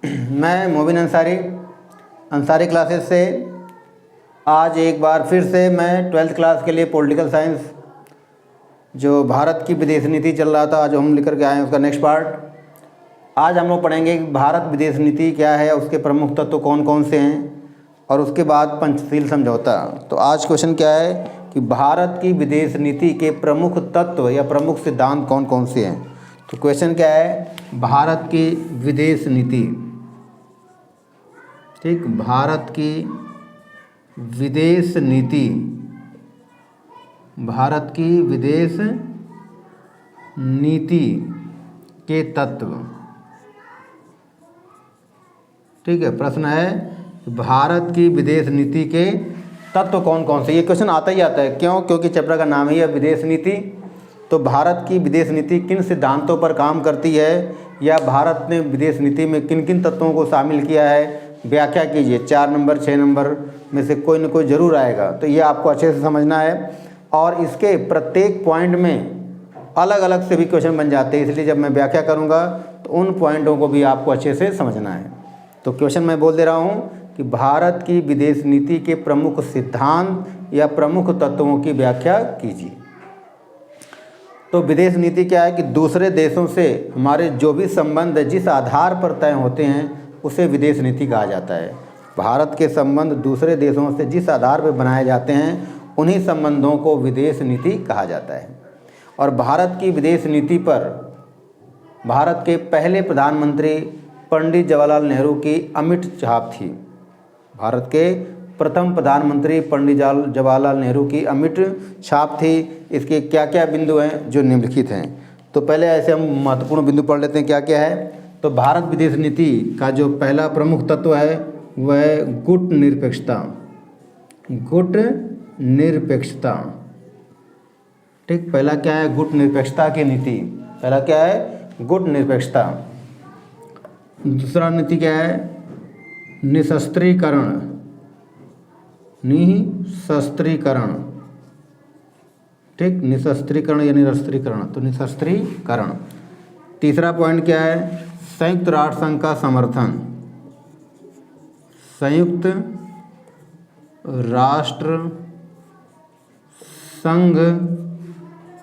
मैं मोबिन अंसारी क्लासेस से आज एक बार फिर से मैं 12th क्लास के लिए पॉलिटिकल साइंस जो भारत की विदेश नीति चल रहा था जो हम लेकर के आए हैं उसका नेक्स्ट पार्ट आज हम लोग पढ़ेंगे कि भारत विदेश नीति क्या है, उसके प्रमुख तत्व कौन कौन से हैं और उसके बाद पंचशील समझौता। तो आज क्वेश्चन क्या है कि भारत की विदेश नीति के प्रमुख तत्व या प्रमुख सिद्धांत कौन कौन से हैं। तो क्वेश्चन क्या है, भारत की विदेश नीति, ठीक, भारत की विदेश नीति, भारत की विदेश नीति के तत्व। ठीक है, प्रश्न है भारत की विदेश नीति के तत्व कौन कौन से। ये क्वेश्चन आता ही आता है, क्यों? क्योंकि चैप्टर का नाम ही है विदेश नीति। तो भारत की विदेश नीति किन सिद्धांतों पर काम करती है या भारत ने विदेश नीति में किन किन तत्वों को शामिल किया है, व्याख्या कीजिए। 4 नंबर 6 नंबर में से कोई न कोई ज़रूर आएगा, तो ये आपको अच्छे से समझना है। और इसके प्रत्येक पॉइंट में अलग अलग से भी क्वेश्चन बन जाते हैं, इसलिए जब मैं व्याख्या करूँगा तो उन पॉइंटों को भी आपको अच्छे से समझना है। तो क्वेश्चन मैं बोल दे रहा हूँ कि भारत की विदेश नीति के प्रमुख सिद्धांत या प्रमुख तत्वों की व्याख्या कीजिए। तो विदेश नीति क्या है कि दूसरे देशों से हमारे जो भी संबंध जिस आधार पर तय होते हैं उसे विदेश नीति कहा जाता है। भारत के संबंध दूसरे देशों से जिस आधार पर बनाए जाते हैं उन्हीं संबंधों को विदेश नीति कहा जाता है। और भारत की विदेश नीति पर भारत के पहले प्रधानमंत्री पंडित जवाहरलाल नेहरू की अमिट छाप थी। भारत के प्रथम प्रधानमंत्री पंडित जवाहरलाल नेहरू की अमिट छाप थी। इसके क्या क्या बिंदु हैं जो निम्नलिखित हैं। तो पहले ऐसे हम महत्वपूर्ण बिंदु पढ़ लेते हैं क्या क्या है। तो भारत विदेश नीति का जो पहला प्रमुख तत्व है वह है गुट निरपेक्षता। गुट निरपेक्षता, ठीक, पहला क्या है, गुट निरपेक्षता की नीति। पहला क्या है, गुट निरपेक्षता। दूसरा नीति क्या है, निशस्त्रीकरण। निशस्त्रीकरण, ठीक, निशस्त्रीकरण या निरस्त्रीकरण, तो निशस्त्रीकरण। तीसरा पॉइंट क्या है, संयुक्त राष्ट्र संघ का समर्थन। संयुक्त राष्ट्र संघ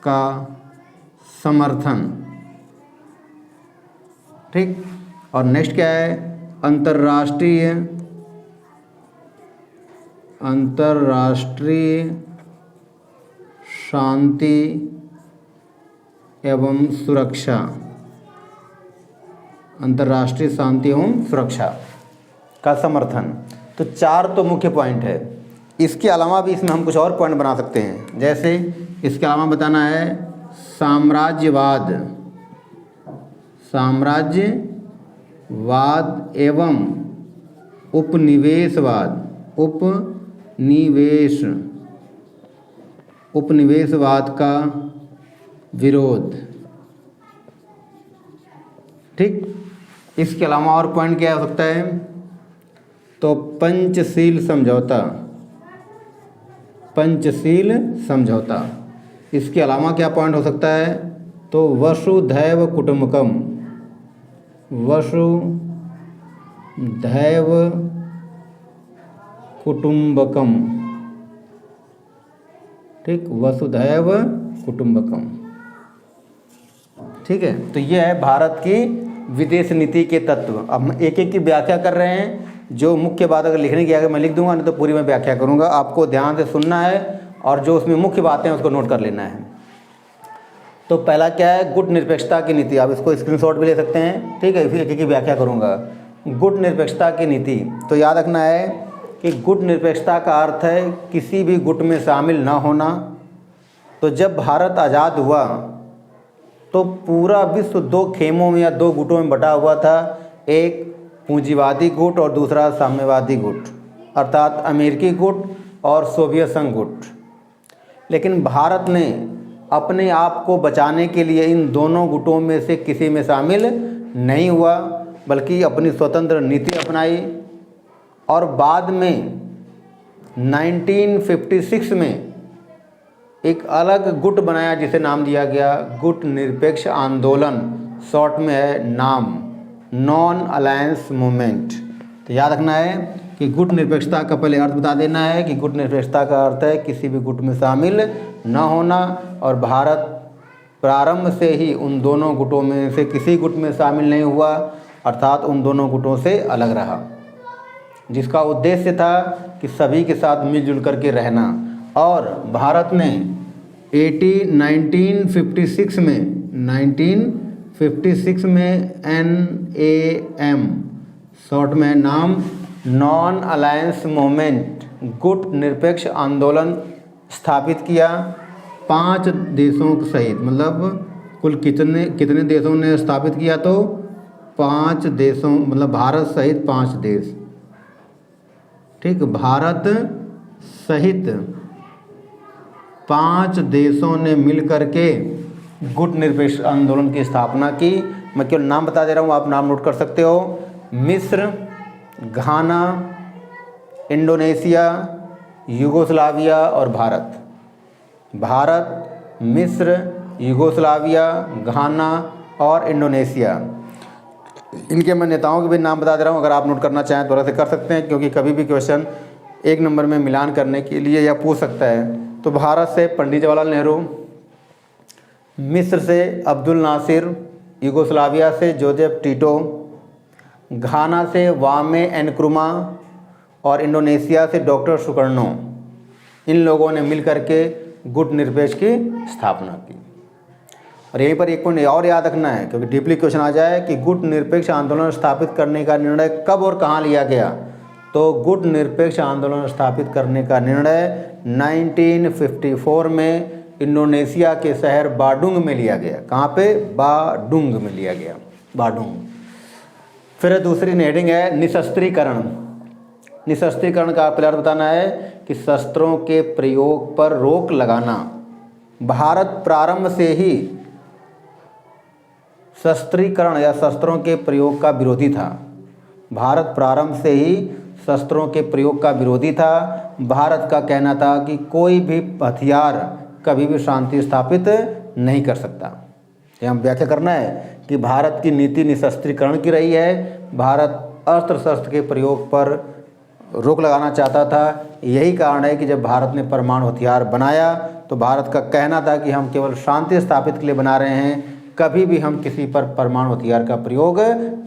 का समर्थन, ठीक। और नेक्स्ट क्या है, अंतर्राष्ट्रीय शांति एवं सुरक्षा। अंतर्राष्ट्रीय शांति एवं सुरक्षा का समर्थन। तो 4 तो मुख्य पॉइंट है। इसके अलावा भी इसमें हम कुछ और पॉइंट बना सकते हैं। जैसे इसके अलावा बताना है साम्राज्यवाद, साम्राज्यवाद एवं उपनिवेशवाद, उपनिवेशवाद का विरोध, ठीक। इसके अलावा और पॉइंट क्या हो सकता है, तो पंचशील समझौता, पंचशील समझौता। इसके अलावा क्या पॉइंट हो सकता है, तो वसुधैव कुटुंबकम, वसुधैव कुटुंबकम, ठीक, वसुधैव कुटुंबकम, ठीक है। तो ये है भारत की विदेश नीति के तत्व। अब हम एक एक की व्याख्या कर रहे हैं। जो मुख्य बात अगर लिखने की आगे मैं लिख दूंगा, नहीं तो पूरी मैं व्याख्या करूंगा। आपको ध्यान से सुनना है और जो उसमें मुख्य बातें हैं उसको नोट कर लेना है। तो पहला क्या है, गुट निरपेक्षता की नीति। आप इसको स्क्रीनशॉट भी ले सकते हैं, ठीक है। फिर एक एक की व्याख्या करूंगा। गुट निरपेक्षता की नीति, तो याद रखना है कि गुट निरपेक्षता का अर्थ है किसी भी गुट में शामिल ना होना। तो जब भारत आज़ाद हुआ तो पूरा विश्व 2 खेमों में या 2 गुटों में बटा हुआ था। एक पूंजीवादी गुट और दूसरा साम्यवादी गुट, अर्थात अमेरिकी गुट और सोवियत संघ गुट। लेकिन भारत ने अपने आप को बचाने के लिए इन दोनों गुटों में से किसी में शामिल नहीं हुआ, बल्कि अपनी स्वतंत्र नीति अपनाई। और बाद में 1956 में एक अलग गुट बनाया जिसे नाम दिया गया गुट निरपेक्ष आंदोलन, शॉर्ट में है नाम, नॉन अलायंस मूवमेंट। तो याद रखना है कि गुट निरपेक्षता का पहले अर्थ बता देना है कि गुट निरपेक्षता का अर्थ है किसी भी गुट में शामिल न होना, और भारत प्रारंभ से ही उन दोनों गुटों में से किसी गुट में शामिल नहीं हुआ, अर्थात उन दोनों गुटों से अलग रहा, जिसका उद्देश्य था कि सभी के साथ मिलजुल करके रहना। और भारत ने 1956 में NAM शॉर्ट में नाम नॉन अलायंस मूवमेंट गुट निरपेक्ष आंदोलन स्थापित किया 5 देशों सहित। मतलब कुल कितने देशों ने स्थापित किया? तो 5 देशों, मतलब भारत सहित 5 देश। ठीक, भारत सहित 5 देशों ने मिलकर के गुट निरपेक्ष आंदोलन की स्थापना की। मैं केवल नाम बता दे रहा हूँ, आप नाम नोट कर सकते हो। मिस्र, घाना, इंडोनेशिया, यूगोस्लाविया और भारत। भारत, मिस्र, यूगोस्लाविया, घाना और इंडोनेशिया। इनके मैं नेताओं के भी नाम बता दे रहा हूँ, अगर आप नोट करना चाहें तो वैसे कर सकते हैं, क्योंकि कभी भी क्वेश्चन 1 नंबर में मिलान करने के लिए या पूछ सकता है। तो भारत से पंडित जवाहरलाल नेहरू, मिस्र से अब्दुल नासिर, यूगोस्लाविया से जोसेफ टीटो, घाना से वामे एनक्रुमा और इंडोनेशिया से डॉक्टर सुकर्णो। इन लोगों ने मिलकर के गुट निरपेक्ष की स्थापना की। और यहीं पर एक पॉइंट और याद रखना है, क्योंकि डीपली क्वेश्चन आ जाए कि गुट निरपेक्ष आंदोलन स्थापित करने का निर्णय कब और कहाँ लिया गया। तो गुट निरपेक्ष आंदोलन स्थापित करने का निर्णय 1954 में इंडोनेशिया के शहर बाडुंग में लिया गया। कहाँ पे? बाडुंग में लिया गया, बाडुंग। फिर दूसरी हेडिंग है निशस्त्रीकरण। निशस्त्रीकरण का पहले अर्थ बताना है कि शस्त्रों के प्रयोग पर रोक लगाना। भारत प्रारंभ से ही शस्त्रीकरण या शस्त्रों के प्रयोग का विरोधी था। भारत प्रारंभ से ही शस्त्रों के प्रयोग का विरोधी था। भारत का कहना था कि कोई भी हथियार कभी भी शांति स्थापित नहीं कर सकता। यहाँ व्याख्या करना है कि भारत की नीति निशस्त्रीकरण की रही है। भारत अस्त्र शस्त्र के प्रयोग पर रोक लगाना चाहता था। यही कारण है कि जब भारत ने परमाणु हथियार बनाया तो भारत का कहना था कि हम केवल शांति स्थापित के लिए बना रहे हैं, कभी भी हम किसी पर परमाणु हथियार का प्रयोग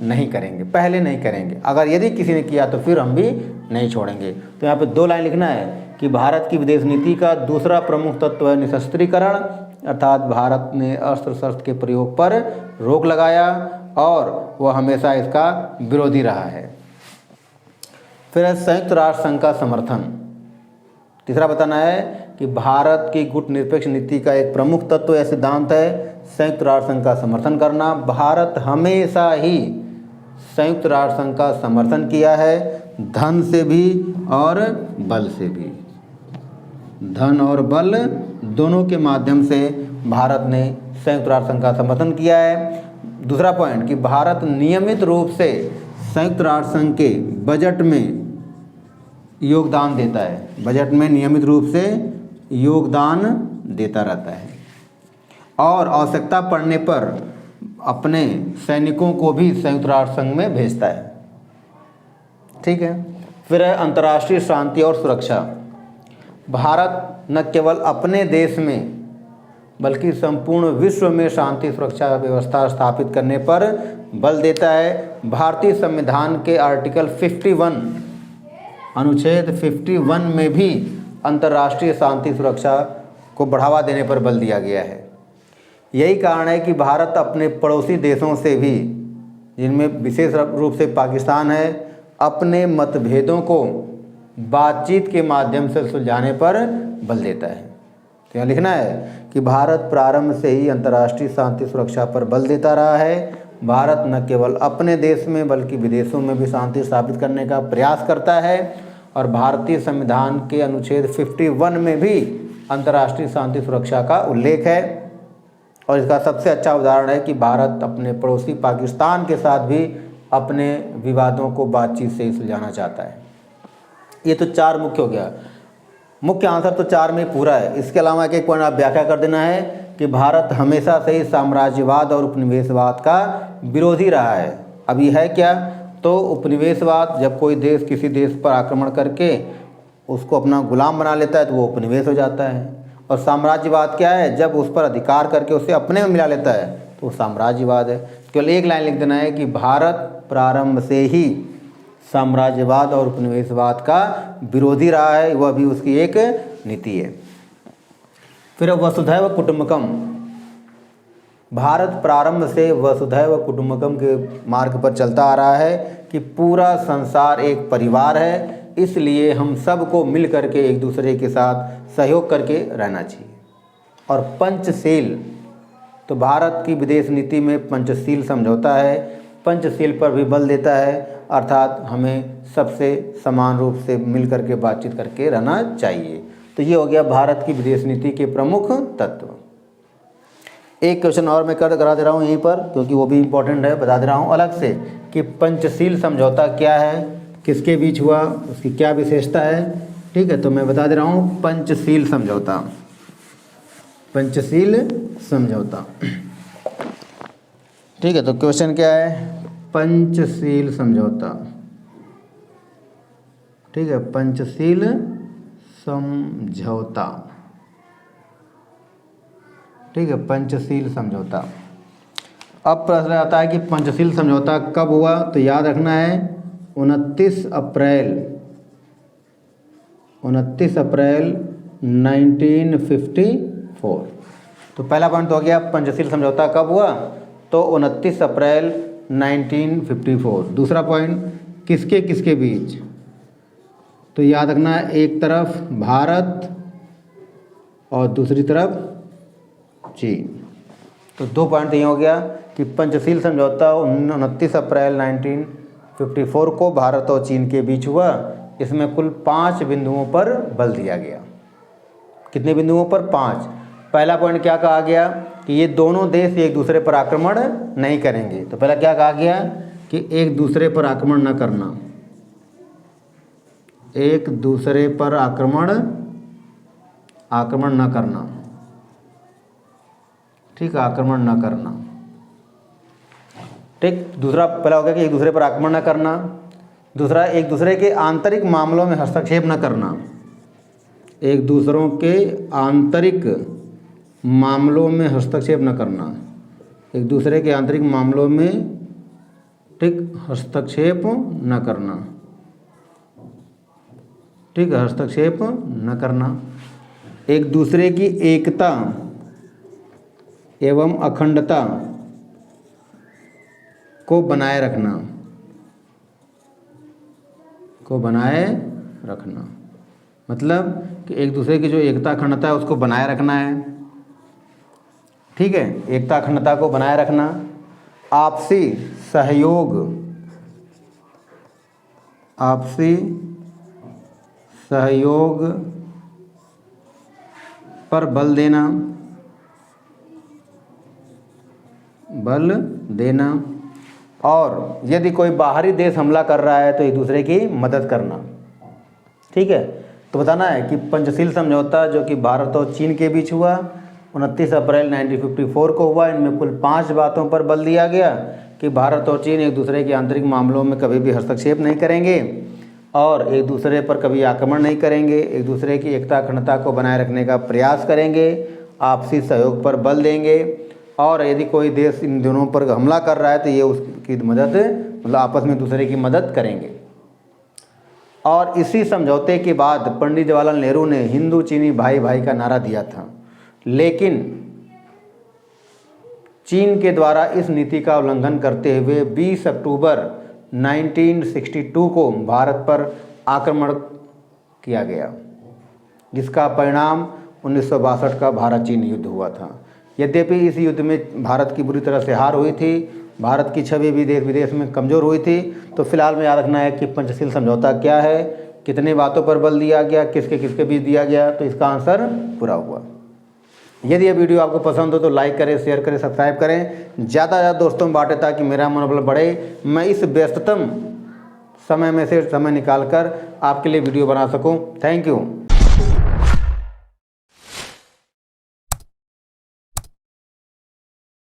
नहीं करेंगे, पहले नहीं करेंगे। अगर यदि किसी ने किया तो फिर हम भी नहीं छोड़ेंगे। तो यहाँ पे 2 लाइन लिखना है कि भारत की विदेश नीति का दूसरा प्रमुख तत्व है निशस्त्रीकरण, अर्थात भारत ने अस्त्र शस्त्र के प्रयोग पर रोक लगाया और वह हमेशा इसका विरोधी रहा है। फिर है संयुक्त राष्ट्र संघ का समर्थन। तीसरा बताना है कि भारत की गुट निरपेक्ष नीति का एक प्रमुख तत्व या सिद्धांत है संयुक्त राष्ट्र संघ का समर्थन करना। भारत हमेशा ही संयुक्त राष्ट्र संघ का समर्थन किया है, धन से भी और बल से भी। धन और बल दोनों के माध्यम से भारत ने संयुक्त राष्ट्र संघ का समर्थन किया है। दूसरा पॉइंट कि भारत नियमित रूप से संयुक्त राष्ट्र संघ के बजट में योगदान देता है। बजट में नियमित रूप से योगदान देता रहता है और आवश्यकता पड़ने पर अपने सैनिकों को भी संयुक्त राष्ट्र संघ में भेजता है। ठीक है। फिर है अंतर्राष्ट्रीय शांति और सुरक्षा। भारत न केवल अपने देश में बल्कि संपूर्ण विश्व में शांति सुरक्षा व्यवस्था स्थापित करने पर बल देता है। भारतीय संविधान के आर्टिकल 51 अनुच्छेद 51 में भी अंतर्राष्ट्रीय शांति सुरक्षा को बढ़ावा देने पर बल दिया गया है। यही कारण है कि भारत अपने पड़ोसी देशों से भी, जिनमें विशेष रूप से पाकिस्तान है, अपने मतभेदों को बातचीत के माध्यम से सुलझाने पर बल देता है। तो यहाँ लिखना है कि भारत प्रारंभ से ही अंतर्राष्ट्रीय शांति सुरक्षा पर बल देता रहा है। भारत न केवल अपने देश में बल्कि विदेशों में भी शांति स्थापित करने का प्रयास करता है और भारतीय संविधान के अनुच्छेद 51 में भी अंतर्राष्ट्रीय शांति सुरक्षा का उल्लेख है। और इसका सबसे अच्छा उदाहरण है कि भारत अपने पड़ोसी पाकिस्तान के साथ भी अपने विवादों को बातचीत से ही सुलझाना चाहता है। ये तो 4 मुख्य हो गया। मुख्य आंसर तो 4 में पूरा है। इसके अलावा एक पॉइंट आप व्याख्या कर देना है कि भारत हमेशा से ही साम्राज्यवाद और उपनिवेशवाद का विरोधी रहा है। अभी है क्या, तो उपनिवेशवाद, जब कोई देश किसी देश पर आक्रमण करके उसको अपना गुलाम बना लेता है तो वो उपनिवेश हो जाता है। और साम्राज्यवाद क्या है, जब उस पर अधिकार करके उसे अपने में मिला लेता है तो वो साम्राज्यवाद है। केवल एक लाइन लिख देना है कि भारत प्रारंभ से ही साम्राज्यवाद और उपनिवेशवाद का विरोधी रहा है, वह भी उसकी एक नीति है। फिर वसुधैव कुटुंबकम, भारत प्रारंभ से वसुधैव कुटुंबकम के मार्ग पर चलता आ रहा है कि पूरा संसार एक परिवार है, इसलिए हम सबको मिल करके एक दूसरे के साथ सहयोग करके रहना चाहिए। और पंचशील, तो भारत की विदेश नीति में पंचशील समझौता है, पंचशील पर भी बल देता है, अर्थात हमें सबसे समान रूप से मिल करके बातचीत करके रहना चाहिए। तो ये हो गया भारत की विदेश नीति के प्रमुख तत्व। एक क्वेश्चन और मैं करा दे रहा हूँ यहीं पर, क्योंकि वो भी इम्पोर्टेंट है, बता दे रहा हूँ अलग से कि पंचशील समझौता क्या है, किसके बीच हुआ, उसकी क्या विशेषता है। ठीक है, तो मैं बता दे रहा हूँ पंचशील समझौता। पंचशील समझौता, ठीक है, तो क्वेश्चन क्या है, पंचशील समझौता। ठीक है, पंचशील समझौता। ठीक है, पंचशील समझौता। अब प्रश्न आता है कि पंचशील समझौता कब हुआ, तो याद रखना है 29 अप्रैल 1954। तो पहला पॉइंट तो हो गया पंचशील समझौता कब हुआ, तो 29 अप्रैल 1954। दूसरा पॉइंट किसके किसके बीच, तो याद रखना है एक तरफ भारत और दूसरी तरफ चीन। तो 2 पॉइंट ये हो गया कि पंचशील समझौता 29 अप्रैल 1954 को भारत और चीन के बीच हुआ। इसमें कुल 5 बिंदुओं पर बल दिया गया। कितने बिंदुओं पर, 5। पहला पॉइंट क्या कहा गया कि ये दोनों देश एक दूसरे पर आक्रमण नहीं करेंगे। तो पहला क्या कहा गया कि एक दूसरे पर आक्रमण न करना, एक दूसरे पर आक्रमण न करना। ठीक है, आक्रमण न करना। ठीक, दूसरा पहला हो गया कि एक दूसरे पर आक्रमण न करना। दूसरा, एक दूसरे के आंतरिक मामलों में हस्तक्षेप न करना, एक दूसरों के आंतरिक मामलों में हस्तक्षेप न करना, एक दूसरे के आंतरिक मामलों में, ठीक, हस्तक्षेप न करना। ठीक है, हस्तक्षेप न करना। एक दूसरे की एकता एवं अखंडता को बनाए रखना, मतलब कि एक दूसरे की जो एकता अखंडता है उसको बनाए रखना है। ठीक है, एकता अखंडता को बनाए रखना। आपसी सहयोग पर बल देना। और यदि कोई बाहरी देश हमला कर रहा है तो एक दूसरे की मदद करना। ठीक है, तो बताना है कि पंचशील समझौता जो कि भारत और चीन के बीच हुआ 29 अप्रैल 1954 को हुआ। इनमें कुल 5 बातों पर बल दिया गया कि भारत और चीन एक दूसरे के आंतरिक मामलों में कभी भी हस्तक्षेप नहीं करेंगे और एक दूसरे पर कभी आक्रमण नहीं करेंगे, एक दूसरे की एकता अखंडता को बनाए रखने का प्रयास करेंगे, आपसी सहयोग पर बल देंगे और यदि कोई देश इन दोनों पर हमला कर रहा है तो ये उसकी मदद, मतलब आपस में दूसरे की मदद करेंगे। और इसी समझौते के बाद पंडित जवाहरलाल नेहरू ने हिंदू चीनी भाई भाई का नारा दिया था, लेकिन चीन के द्वारा इस नीति का उल्लंघन करते हुए 20 अक्टूबर 1962 को भारत पर आक्रमण किया गया, जिसका परिणाम 1962 का भारत चीन युद्ध हुआ था। यद्यपि इस युद्ध में भारत की बुरी तरह से हार हुई थी, भारत की छवि भी देश विदेश में कमज़ोर हुई थी। तो फिलहाल में याद रखना है कि पंचशील समझौता क्या है, कितने बातों पर बल दिया गया, किसके किसके बीच दिया गया, तो इसका आंसर पूरा हुआ। यदि यह वीडियो आपको पसंद हो तो लाइक करें, शेयर करें, सब्सक्राइब करें, ज़्यादा से ज़्यादा दोस्तों में बांटें ताकि मेरा मनोबल बढ़े, मैं इस व्यस्ततम समय में से समय निकाल कर आपके लिए वीडियो बना सकूं। Thank you.